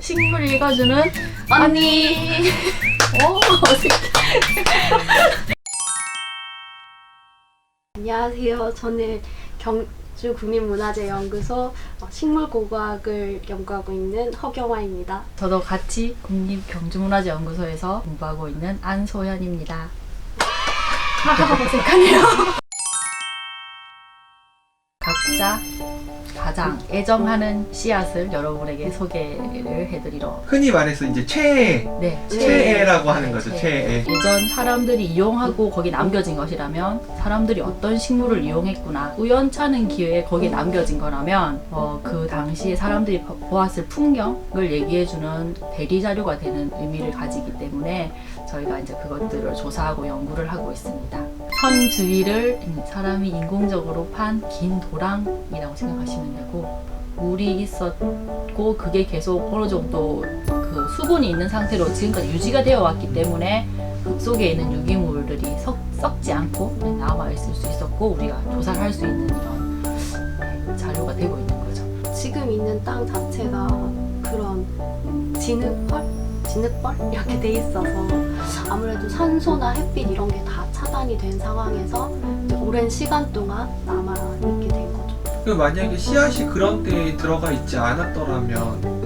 식물 읽어주는 언니. 어색해. 안녕하세요. 저는 경주국립문화재연구소 식물고고학을 연구하고 있는 허경화입니다. 저도 같이 국립경주문화재연구소에서 공부하고 있는 안소현입니다. 어색하네요. 각자 가장 애정하는 씨앗을 여러분에게 소개를 해드리러. 흔히 말해서 이제 최애, 네, 최애라고 하는 거죠. 네. 최애. 예전 사람들이 이용하고 거기 남겨진 것이라면 사람들이 어떤 식물을 이용했구나, 우연찮은 기회에 거기에 남겨진 거라면 그 당시에 사람들이 보았을 풍경을 얘기해주는 대리 자료가 되는 의미를 가지기 때문에 저희가 이제 그것들을 조사하고 연구를 하고 있습니다. 선 주위를 사람이 인공적으로 판 긴 도랑이라고 생각하시면 되고, 물이 있었고 그게 계속 어느 정도 그 수분이 있는 상태로 지금까지 유지가 되어 왔기 때문에 흙 속에 있는 유기물들이 썩지 않고 남아 있을 수 있었고, 우리가 조사를 할 수 있는 이런 자료가 되고 있는 거죠. 지금 있는 땅 자체가 그런 진흙벌 이렇게 돼 있어서 아무래도 산소나 햇빛 이런 게 다 차단이 된 상황에서 이제 오랜 시간 동안 남아 있게 된 거죠. 그 만약에 씨앗이 그런 데에 들어가 있지 않았더라면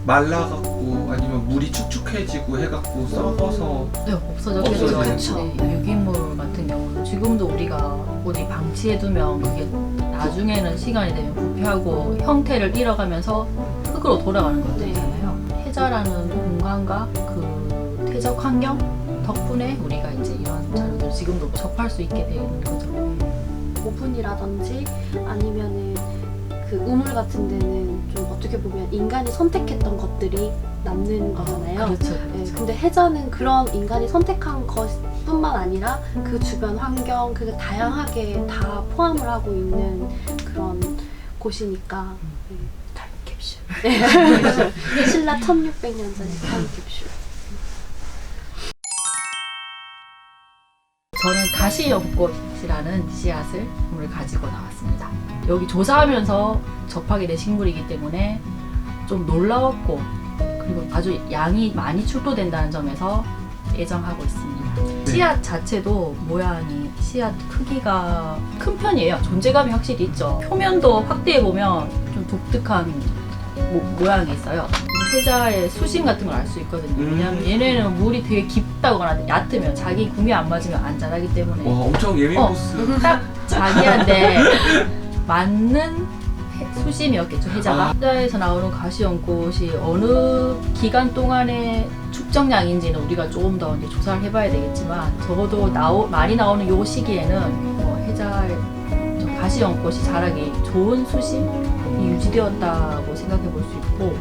말라갖고 아니면 물이 축축해지고 해갖고 썩어서 네, 없어졌겠죠. 없어졌겠죠. 네, 유기물 같은 경우는 지금도 우리가 어디 방치해두면 그게 나중에는 시간이 되면 부패하고 형태를 잃어가면서 흙으로 돌아가는 것들이잖아요. 해자라는 공간과 그 퇴적 환경 덕분에 우리가 이제 이런 자료들 지금도 접할 수 있게 되는 거죠. 오븐이라든지 아니면은 그 우물 같은 데는 좀 어떻게 보면 인간이 선택했던 것들이 남는 거잖아요. 그렇죠. 네, 근데 해자는 그런 인간이 선택한 것뿐만 아니라 그 주변 환경, 그 다양하게 다 포함을 하고 있는 그런 곳이니까. 타임캡슐. 신라 1600년 전의 타임캡슐. 저는 가시연꽃이라는 씨앗을 오늘 가지고 나왔습니다. 여기 조사하면서 접하게 된 식물이기 때문에 좀 놀라웠고, 그리고 아주 양이 많이 출토된다는 점에서 애정하고 있습니다. 씨앗 자체도 모양이, 씨앗 크기가 큰 편이에요. 존재감이 확실히 있죠. 표면도 확대해보면 좀 독특한 모양이 있어요. 해자의 수심 같은 걸 알 수 있거든요. 왜냐하면 얘네는 물이 되게 깊다거나 얕으면 자기 구미에 안 맞으면 안 자라기 때문에 와 엄청 예민보스. 딱 자기한테 맞는 수심이었겠죠, 해자가. 해자에서 나오는 가시연꽃이 어느 기간 동안의 축적량인지는 우리가 조금 더 이제 조사를 해봐야 되겠지만, 적어도 많이 나오는 요 시기에는 해자의 가시연꽃이 자라기 좋은 수심이 유지되었다고 생각해 볼 수 있고,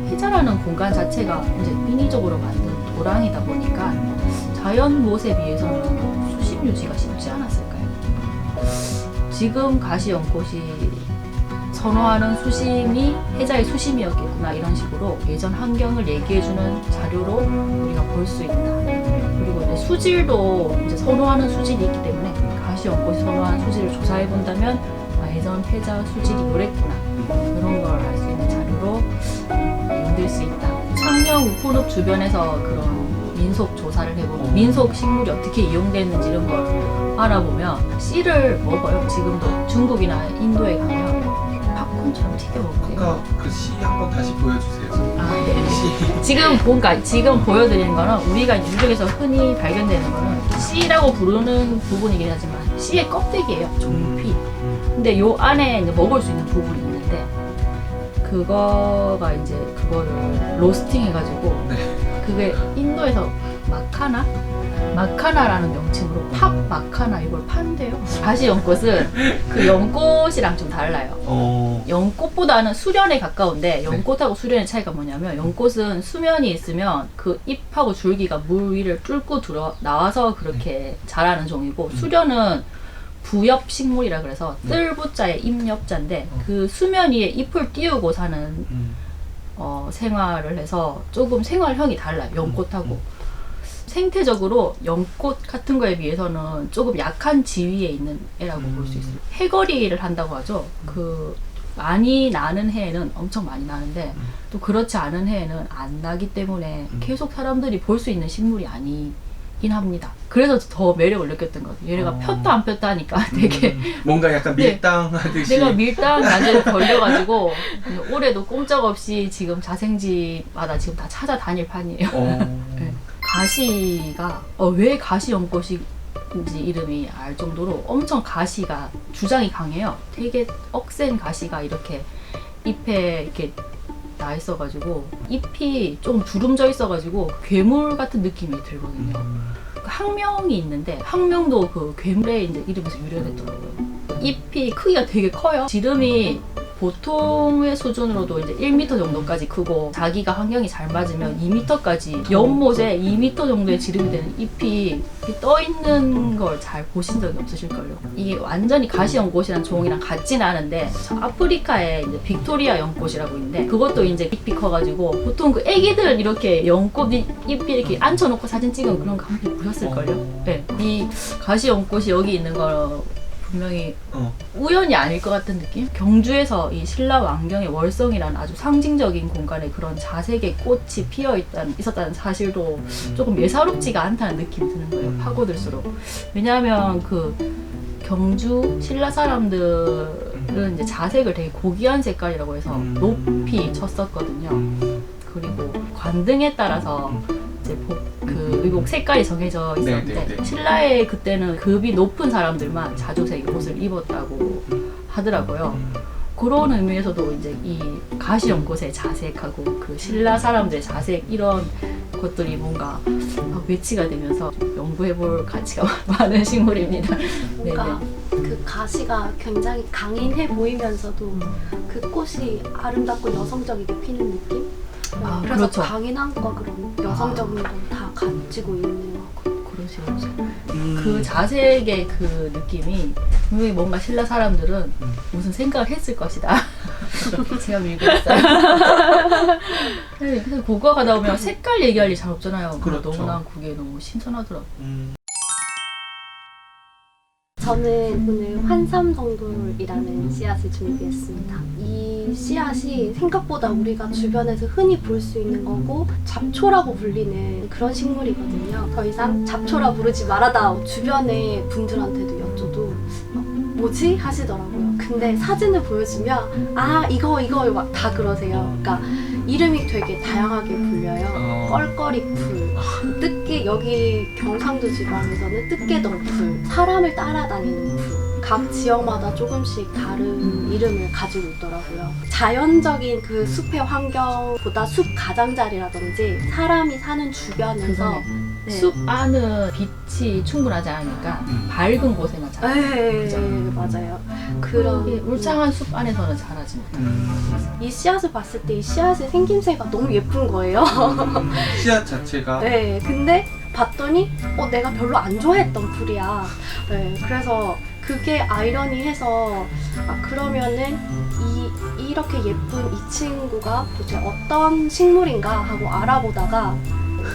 해자라는 공간 자체가 이제 인위적으로 만든 도랑이다 보니까 자연 못에 비해서는 수심 유지가 쉽지 않았을까요? 지금 가시연꽃이 선호하는 수심이 해자의 수심이었겠구나, 이런 식으로 예전 환경을 얘기해주는 자료로 우리가 볼 수 있다. 그리고 이제 수질도 이제 선호하는 수질이 있기 때문에 가시연꽃이 선호하는 수질을 조사해 본다면 예전 해자 수질이 그랬구나, 그런 걸 알 수 있는 자료로 이용될 수 있다. 창녕 우포늪 주변에서 그런 민속 조사를 해보고 민속 식물이 어떻게 이용되는지 이런 걸 알아보면 씨를 먹어요. 지금도 중국이나 인도에 가면 팝콘처럼 튀겨 먹어요. 아까 그 시 한번 다시 보여주세요. 네. 지금 보여드리는 거는 우리가 유적에서 흔히 발견되는 거는 씨라고 부르는 부분이긴 하지만 씨의 껍데기예요. 종피. 근데 요 안에 이제 먹을 수 있는 부분이 있는데, 그거가 이제 그거를 로스팅 해가지고, 그게 인도에서 마카나라는 명칭으로 팝 마카나 이걸 판대요. 가시연꽃은 그 연꽃이랑 좀 달라요. 연꽃보다는 수련에 가까운데, 연꽃하고 수련의 차이가 뭐냐면, 연꽃은 수면이 있으면 그 잎하고 줄기가 물 위를 뚫고 나와서 그렇게 자라는 종이고, 수련은 부엽 식물이라 그래서 뜰부자에 잎엽자인데 그 수면 위에 잎을 띄우고 사는 생활을 해서 조금 생활형이 달라요, 연꽃하고. 생태적으로 연꽃 같은 거에 비해서는 조금 약한 지위에 있는 애라고 볼 수 있어요. 해거리를 한다고 하죠. 그 많이 나는 해에는 엄청 많이 나는데 또 그렇지 않은 해에는 안 나기 때문에 계속 사람들이 볼 수 있는 식물이 아니긴 합니다. 그래서 더 매력을 느꼈던 것 같아요. 얘네가 폈다 안 폈다 하니까 되게 뭔가 약간 네. 밀당하듯이. 내가 밀당 완전히 걸려가지고 올해도 꼼짝없이 지금 자생지마다 지금 다 찾아다닐 판이에요. 네. 가시가 왜 가시 연꽃인지 이름이 알 정도로 엄청 가시가 주장이 강해요. 되게 억센 가시가 이렇게 잎에 이렇게 나 있어가지고 잎이 좀 주름져 있어가지고 괴물 같은 느낌이 들거든요. 학명이 있는데 학명도 그 괴물의 이제 이름에서 유래됐더라고요. 잎이 크기가 되게 커요. 지름이 보통의 수준으로도 이제 1m 정도까지 크고 자기가 환경이 잘 맞으면 2m까지 연못에 2m 정도의 지름이 되는 잎이 떠 있는 걸 잘 보신 적이 없으실걸요. 이게 완전히 가시 연꽃이라는 종이랑 같지는 않은데 저 아프리카에 이제 빅토리아 연꽃이라고 있는데 그것도 이제 잎이 커가지고 보통 그 애기들 이렇게 연꽃 잎이 이렇게 앉혀놓고 사진 찍은 그런 거 한 번 보셨을걸요. 네, 이 가시 연꽃이 여기 있는 거 분명히 우연이 아닐 것 같은 느낌? 경주에서 이 신라 왕경의 월성이라는 아주 상징적인 공간에 그런 자색의 꽃이 피어 있었다는 사실도 조금 예사롭지가 않다는 느낌이 드는 거예요. 파고들수록. 왜냐하면 그 경주 신라 사람들은 이제 자색을 되게 고귀한 색깔이라고 해서 높이 쳤었거든요. 그리고 관등에 따라서 이제 그 의복 색깔이 정해져 있었는데 네네네. 신라의 그때는 급이 높은 사람들만 자주색의 옷을 입었다고 하더라고요. 그런 의미에서도 이제 이 가시 연꽃의 자색하고 그 신라 사람들의 자색 이런 것들이 뭔가 매치가 되면서 좀 연구해볼 가치가 많은 식물입니다. 뭔가 그 가시가 굉장히 강인해 보이면서도 그 꽃이 아름답고 여성적이게 피는 느낌? 그래서 그렇죠. 강인한 거 그런 여성적인 건 다 가지고 있는 그러시죠. 그 자색의 그 느낌이 분명히 뭔가 신라 사람들은 무슨 생각을 했을 것이다. 제가 밀고 있어요. 그래서 고가 가다 보면 색깔 얘기할 일 잘 없잖아요. 그렇죠. 너무나 그게 너무 신선하더라고요. 저는 오늘 환삼덩굴이라는 씨앗을 준비했습니다. 이 씨앗이 생각보다 우리가 주변에서 흔히 볼 수 있는 거고 잡초라고 불리는 그런 식물이거든요. 더 이상 잡초라 부르지 말아다 주변의 분들한테도 여쭤도 뭐지? 하시더라고요. 근데 사진을 보여주면 이거 막 다 그러세요. 그러니까 이름이 되게 다양하게 불려요. 껄껄이풀, 뜯기, 여기 경상도 지방에서는 뜯개덩풀, 사람을 따라다니는 풀. 각 지역마다 조금씩 다른 이름을 가지고 있더라고요. 자연적인 그 숲의 환경보다 숲 가장자리라든지 사람이 사는 주변에서 숲 안은 빛이 충분하지 않으니까 밝은 곳에만 자라요. 네, 맞아요. 그런 울창한 숲 안에서는 자라지 못해요. 이 씨앗을 봤을 때 이 씨앗의 생김새가 너무 예쁜 거예요. 씨앗 자체가. 네, 근데 봤더니 내가 별로 안 좋아했던 풀이야. 네, 그래서 그게 아이러니해서 그러면은 이렇게 예쁜 이 친구가 도대체 어떤 식물인가 하고 알아보다가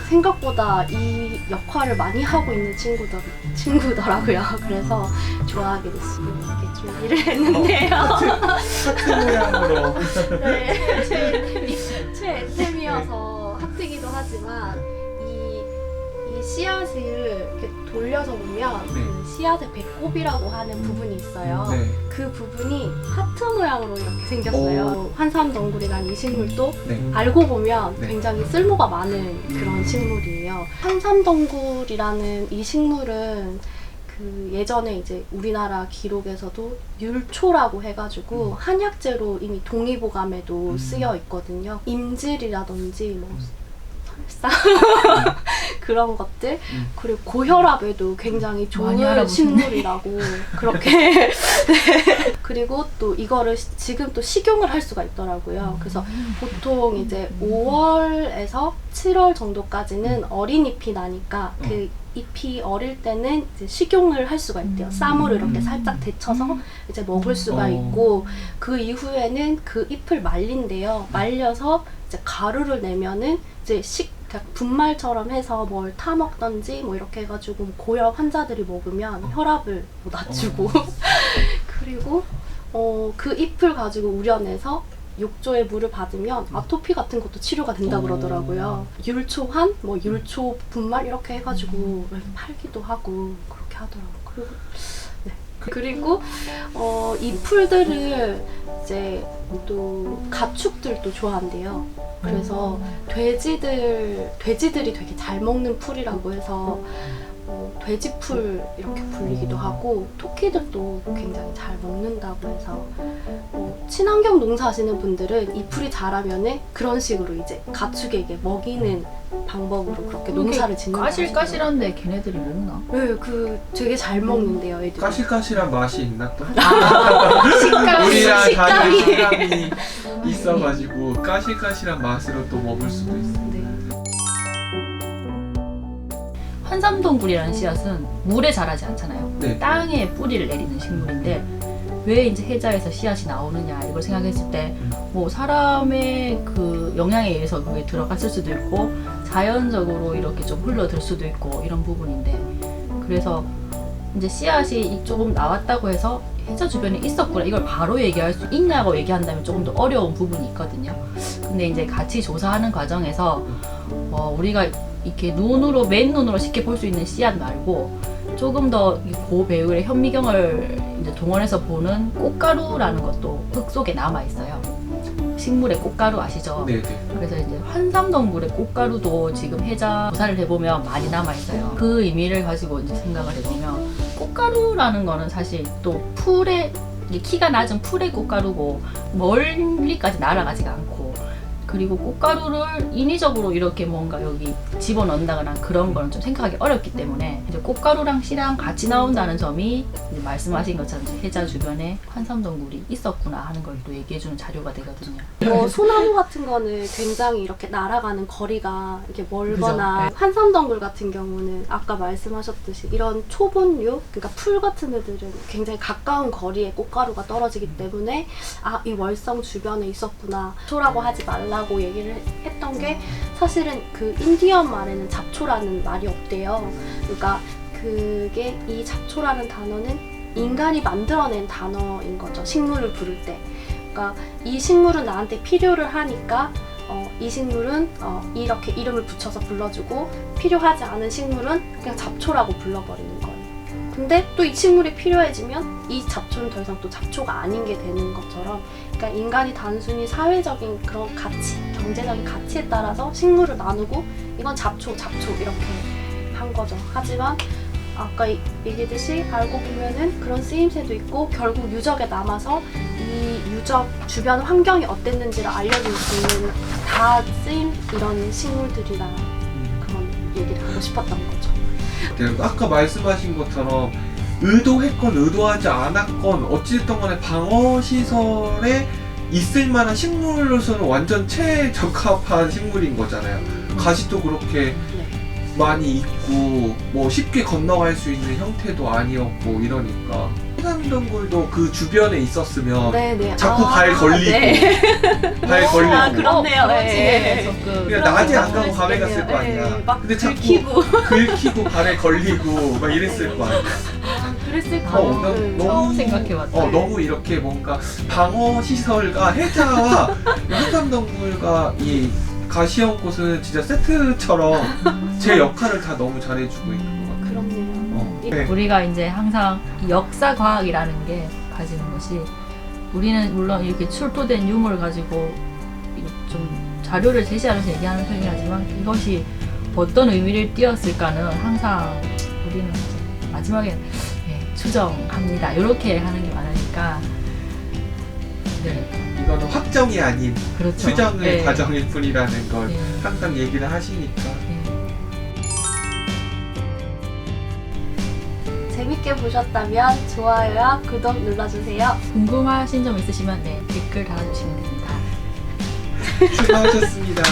생각보다 이 역할을 많이 하고 있는 친구더라고요. 그래서 좋아하게 됐어요. 이렇게 준비를 했는데요. 하트 모양으로. 네, 제 애템이어서 하트기도 하지만 이 씨앗을 이렇게 돌려서 보면 그 씨앗의 배꼽이라고 하는 부분이 있어요. 네. 그 부분이 하트 모양으로 이렇게 생겼어요. 환삼덩굴이라는 이 식물도 네. 알고 보면 네. 굉장히 쓸모가 많은 그런 식물이에요. 환삼덩굴이라는 이 식물은 그 예전에 이제 우리나라 기록에서도 율초라고 해가지고 한약재로 이미 동의보감에도 쓰여 있거든요. 임질이라든지 뭐 설사 그런 것들 그리고 고혈압에도 굉장히 좋은 식물이라고 그렇게 네. 그리고 또 이거를 지금 또 식용을 할 수가 있더라고요. 그래서 보통 이제 5월에서 7월 정도까지는 어린 잎이 나니까 그 잎이 어릴 때는 이제 식용을 할 수가 있대요. 쌈으로 이렇게 살짝 데쳐서 이제 먹을 수가 있고 그 이후에는 그 잎을 말린대요. 말려서 이제 가루를 내면은 이제 분말처럼 해서 뭘 타 먹던지 뭐 이렇게 해가지고 고혈압 환자들이 먹으면 혈압을 뭐 낮추고 그리고 그 잎을 가지고 우려내서 욕조에 물을 받으면 아토피 같은 것도 치료가 된다 그러더라고요. 율초한, 뭐 율초 분말 이렇게 해가지고 팔기도 하고 그렇게 하더라고요. 그리고 이 풀들을 이제 또 가축들도 좋아한대요. 그래서 돼지들이 되게 잘 먹는 풀이라고 해서 돼지풀 이렇게 불리기도 하고 토끼들도 굉장히 잘 먹는다고 해서 친환경 농사하시는 분들은 이 풀이 자라면은 그런 식으로 이제 가축에게 먹이는 방법으로 그렇게 농사를 짓는 까실까실한데 걔네들이 먹나? 네, 그 되게 잘 먹는데요, 애들이. 까실까실한 맛이 있나 또? 식감이 우리랑 다른 식감이 있어가지고 까실까실한 맛으로 또 먹을 수도 있어. 네. 환삼동굴이라는 씨앗은 물에 자라지 않잖아요. 네. 땅에 뿌리를 내리는 식물인데 왜 이제 해자에서 씨앗이 나오느냐 이걸 생각했을 때 뭐 사람의 그 영향에 의해서 그게 들어갔을 수도 있고 자연적으로 이렇게 좀 흘러들 수도 있고 이런 부분인데 그래서 이제 씨앗이 조금 나왔다고 해서 해자 주변에 있었구나 이걸 바로 얘기할 수 있냐고 얘기한다면 조금 더 어려운 부분이 있거든요. 근데 이제 같이 조사하는 과정에서 우리가 이렇게 맨눈으로 쉽게 볼 수 있는 씨앗 말고 조금 더 고배율의 현미경을 이제 동원해서 보는 꽃가루라는 것도 흙 속에 남아 있어요. 식물의 꽃가루 아시죠? 네네. 그래서 이제 환삼동굴의 꽃가루도 지금 해자 조사를 해보면 많이 남아 있어요. 그 의미를 가지고 이제 생각을 해보면 꽃가루라는 거는 사실 또 키가 낮은 풀의 꽃가루고 멀리까지 날아가지가 않고 그리고 꽃가루를 인위적으로 이렇게 뭔가 여기 집어넣는다거나 그런 거는 좀 생각하기 어렵기 때문에 이제 꽃가루랑 씨랑 같이 나온다는 점이 이제 말씀하신 것처럼 해자 주변에 환삼동굴이 있었구나 하는 걸 또 얘기해주는 자료가 되거든요. 소나무 같은 거는 굉장히 이렇게 날아가는 거리가 이렇게 멀거나 그죠? 네. 환삼덩굴 같은 경우는 아까 말씀하셨듯이 이런 초본류, 그러니까 풀 같은 애들은 굉장히 가까운 거리에 꽃가루가 떨어지기 때문에 이 월성 주변에 있었구나. 초라고 하지 말라고 얘기를 했던 게 사실은 그 인디언 말에는 잡초라는 말이 없대요. 그러니까 그게 이 잡초라는 단어는 인간이 만들어낸 단어인 거죠. 식물을 부를 때. 그러니까 이 식물은 나한테 필요를 하니까 이 식물은 이렇게 이름을 붙여서 불러주고 필요하지 않은 식물은 그냥 잡초라고 불러버리는 거예요. 근데 또 이 식물이 필요해지면 이 잡초는 더 이상 또 잡초가 아닌 게 되는 것처럼 그러니까 인간이 단순히 사회적인 그런 가치, 경제적인 가치에 따라서 식물을 나누고 이건 잡초 이렇게 한 거죠. 하지만 아까 얘기했듯이 알고 보면은 그런 쓰임새도 있고 결국 유적에 남아서 이 유적 주변 환경이 어땠는지를 알려줄 수 있는 다 쓰임 이런 식물들이라 그런 얘기를 하고 싶었던 거죠. 아까 말씀하신 것처럼 의도했건 의도하지 않았건 어찌됐든 간에 방어시설에 있을 만한 식물로서는 완전 최적합한 식물인 거잖아요. 가시도 그렇게 많이 있고 뭐 쉽게 건너갈 수 있는 형태도 아니었고 이러니까 환삼동굴도 그 주변에 있었으면 네네. 자꾸 발 걸리고 발 걸리고 그렇네요. 네. 그냥 낮에 안 가고 밤에 갔을 거 아니야. 막 근데 자꾸 긁히고 발에 걸리고 막 이랬을 거 아니야. 그랬을 가능성은 처음 생각해봤다. 너무 이렇게 뭔가 방어 시설과 해자와 환삼동굴과 이 가시연꽃은 진짜 세트처럼 제 역할을 다 너무 잘해주고 있는 것 같아요. 그렇네요. 네. 우리가 이제 항상 역사 과학이라는 게 가지는 것이 우리는 물론 이렇게 출토된 유물을 가지고 좀 자료를 제시하면서 얘기하는 편이긴 하지만 이것이 어떤 의미를 띄었을까는 항상 우리는 이제 마지막에 추정합니다. 이렇게 하는 게 많으니까 이거는 확정이 아닌 그렇죠. 추정의 과정일 뿐이라는 걸 네. 항상 얘기를 하시니까 재밌게 보셨다면 좋아요와 구독 눌러주세요. 궁금하신 점 있으시면 댓글 달아주시면 됩니다. 수고하셨습니다.